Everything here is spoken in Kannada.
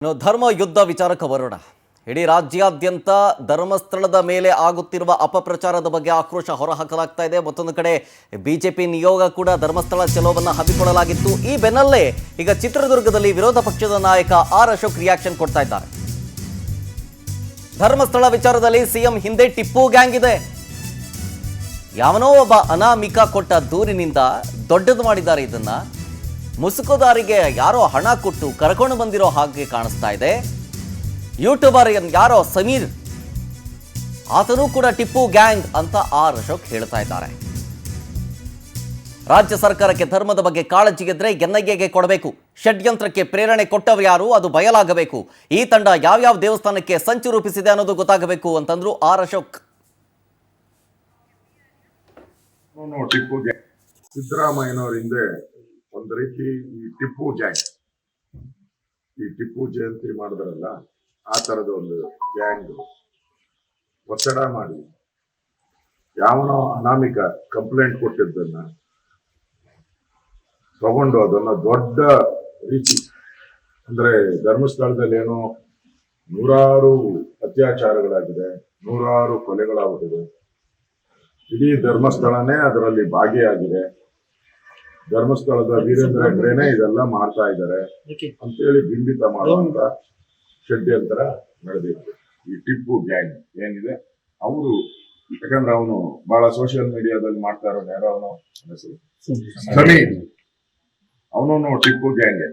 ಧರ್ಮ ಯುದ್ಧ ವಿಚಾರಕ್ಕೆ ಬರೋಣ. ಇಡೀ ರಾಜ್ಯಾದ್ಯಂತ ಧರ್ಮಸ್ಥಳದ ಮೇಲೆ ಆಗುತ್ತಿರುವ ಅಪಪ್ರಚಾರದ ಬಗ್ಗೆ ಆಕ್ರೋಶ ಹೊರಹಾಕಲಾಗ್ತಾ ಇದೆ. ಮತ್ತೊಂದು ಕಡೆ ಬಿಜೆಪಿ ನಿಯೋಗ ಕೂಡ ಧರ್ಮಸ್ಥಳ ಚಲೋವನ್ನು ಹಮ್ಮಿಕೊಳ್ಳಲಾಗಿತ್ತು. ಈ ಬೆನ್ನಲ್ಲೇ ಈಗ ಚಿತ್ರದುರ್ಗದಲ್ಲಿ ವಿರೋಧ ಪಕ್ಷದ ನಾಯಕ ಆರ್ ಅಶೋಕ್ ರಿಯಾಕ್ಷನ್ ಕೊಡ್ತಾ ಇದ್ದಾರೆ. ಧರ್ಮಸ್ಥಳ ವಿಚಾರದಲ್ಲಿ ಸಿಎಂ ಹಿಂದೆ ಟಿಪ್ಪು ಗ್ಯಾಂಗ್ ಇದೆ. ಯಾವನೋ ಒಬ್ಬ ಅನಾಮಿಕ ಕೊಟ್ಟ ದೂರಿನಿಂದ ದೊಡ್ಡದು ಮಾಡಿದ್ದಾರೆ. ಇದನ್ನ ಮುಸುಕುದಾರಿಗೆ ಯಾರೋ ಹಣ ಕೊಟ್ಟು ಕರ್ಕೊಂಡು ಬಂದಿರೋ ಹಾಗೆ ಕಾಣಿಸ್ತಾ ಇದೆ. ಯೂಟ್ಯೂಬರ್ ಯಾರೋ ಸಮೀರ್, ಆತನೂ ಕೂಡ ಟಿಪ್ಪು ಗ್ಯಾಂಗ್ ಅಂತ ಆರ್ ಅಶೋಕ್ ಹೇಳ್ತಾ ಇದ್ದಾರೆ. ರಾಜ್ಯ ಸರ್ಕಾರಕ್ಕೆ ಧರ್ಮದ ಬಗ್ಗೆ ಕಾಳಜಿ ಇದ್ರೆ ಎನ್ಐಎಗೆ ಕೊಡಬೇಕು. ಷಡ್ಯಂತ್ರಕ್ಕೆ ಪ್ರೇರಣೆ ಕೊಟ್ಟವರು ಯಾರು, ಅದು ಬಯಲಾಗಬೇಕು. ಈ ತಂಡ ಯಾವ್ಯಾವ ದೇವಸ್ಥಾನಕ್ಕೆ ಸಂಚು ರೂಪಿಸಿದೆ ಅನ್ನೋದು ಗೊತ್ತಾಗಬೇಕು ಅಂತಂದ್ರು ಆರ್ ಅಶೋಕ್. ಟಿಪ್ಪು ಗ್ಯಾಂಗ್ ಸಿದ್ದರಾಮಯ್ಯನವರ ಹಿಂದೆ ಒಂದು ರೀತಿ ಈ ಟಿಪ್ಪು ಗ್ಯಾಂಗ್, ಈ ಟಿಪ್ಪು ಜಯಂತಿ ಮಾಡಿದ್ರಲ್ಲ ಆ ತರದ ಒಂದು ಗ್ಯಾಂಗ್ ಒತ್ತಡ ಮಾಡಿ ಯಾವನೋ ಅನಾಮಿಕ ಕಂಪ್ಲೇಂಟ್ ಕೊಟ್ಟಿದ್ದನ್ನ ತಗೊಂಡು ಅದನ್ನ ದೊಡ್ಡ ರೀತಿ, ಅಂದ್ರೆ ಧರ್ಮಸ್ಥಳದಲ್ಲಿ ಏನೋ ನೂರಾರು ಅತ್ಯಾಚಾರಗಳಾಗಿದೆ, ನೂರಾರು ಕೊಲೆಗಳಾಗುತ್ತಿದೆ, ಇಡೀ ಧರ್ಮಸ್ಥಳನೇ ಅದರಲ್ಲಿ ಭಾಗಿಯಾಗಿದೆ, ಧರ್ಮಸ್ಥಳದ ವೀರೇಂದ್ರ ಹೆಗ್ಗಡೆನೇ ಇದೆಲ್ಲ ಮಾಡ್ತಾ ಇದ್ದಾರೆ ಅಂತೇಳಿ ಬಿಂಬಿತ ಮಾಡುವಂತ ಷಡ್ಯಂತ್ರ ನಡೆದಿತ್ತು. ಈ ಟಿಪ್ಪು ಗ್ಯಾಂಗ್ ಏನಿದೆ ಅವರು, ಯಾಕಂದ್ರೆ ಅವನು ಬಹಳ ಸೋಷಿಯಲ್ ಮೀಡಿಯಾದಲ್ಲಿ ಮಾಡ್ತಾ ಇರೋ ಯಾರೋ ಅವನು ಸಮೀರ್, ಅವನು ಟಿಪ್ಪು ಗ್ಯಾಂಗ್